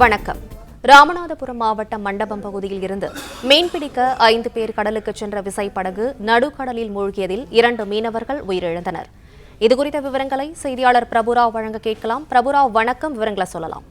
வணக்கம். ராமநாதபுரம் மாவட்டம் மண்டபம் பகுதியில் இருந்து மீன்பிடிக்க 5 பேர் கடலுக்கு சென்ற விசைப்படகு நடுக்கடலில் மூழ்கியதில் 2 மீனவர்கள் உயிரிழந்தனர். இதுகுறித்த விவரங்களை செய்தியாளர் பிரபுராவ் வழங்க கேட்கலாம். பிரபுராவ், வணக்கம். விவரங்களை சொல்லலாம்.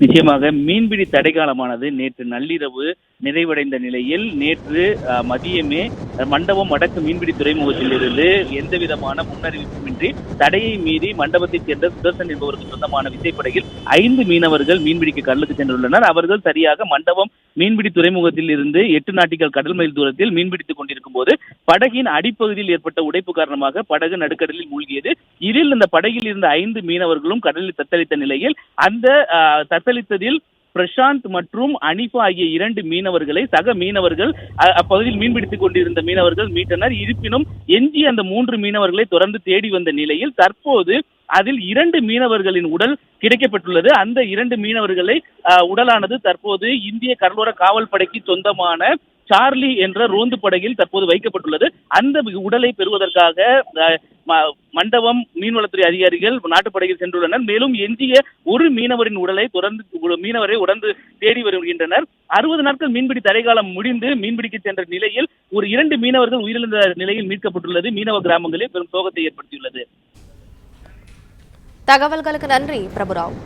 நிச்சயமாக மீன்பிடி தடைக்காலமானது நேற்று நள்ளிரவு நிறைவடைந்த நிலையில் நேற்று மதியமே மண்டபம் வடக்கு மீன்பிடி துறைமுகத்தில் இருந்து எந்த விதமான முன்னறிவிப்புமின்றி தடையை மீறி மண்டபத்தைச் சேர்ந்த சுதர்சன் என்பவருக்கு சொந்தமான விசைப்படகில் 5 மீனவர்கள் மீன்பிடிக்க கடலுக்கு சென்றுள்ளனர். அவர்கள் சரியாக மண்டபம் மீன்பிடி துறைமுகத்தில் இருந்து 8 நாட்டிகள் கடல் மைல் தூரத்தில் மீன்பிடித்துக் கொண்டிருக்கும் போது படகின் அடிப்பகுதியில் ஏற்பட்ட உடைப்பு காரணமாக படகு நடுக்கடலில் மூழ்கியது. இதில் இந்த படகில் இருந்த 5 மீனவர்களும் கடலில் தத்தளித்த நிலையில் அந்த தத்தளித்ததில் பிரசாந்த் மற்றும் அனிஃபா ஆகிய 2 மீனவர்களை சக மீனவர்கள் அப்பகுதியில் மீன்பிடித்துக் கொண்டிருந்த மீனவர்கள் மீட்டனர். இருப்பினும் எஞ்சிய அந்த 3 மீனவர்களை தொடர்ந்து தேடி வந்த நிலையில் தற்போது அதில் 2 மீனவர்களின் உடல் கிடைக்கப்பட்டுள்ளது. அந்த 2 மீனவர்களை உடலானது தற்போது இந்திய கடலோர காவல் படைக்கு சொந்தமான சார்லி என்ற ரோந்து படகில் தற்போது வைக்கப்பட்டுள்ளது. அந்த உடலை பெறுவதற்காக மண்டபம் மீன்வளத்துறை அதிகாரிகள் நாட்டுப்படையில் சென்றுள்ளனர். மேலும் எஞ்சிய ஒரு மீனவரின் உடலை தொடர்ந்து தேடி வருகின்றனர். 60 நாட்கள் மீன்பிடி தடைக்காலம் முடிந்து மீன்பிடிக்க சென்ற நிலையில் ஒரு 2 மீனவர்கள் உயிரிழந்த நிலையில் மீட்கப்பட்டுள்ளது. மீனவ கிராமங்களில் பெரும் சோகத்தை ஏற்படுத்தியுள்ளது. தகவல்களுக்கு நன்றி பிரபுராவ்.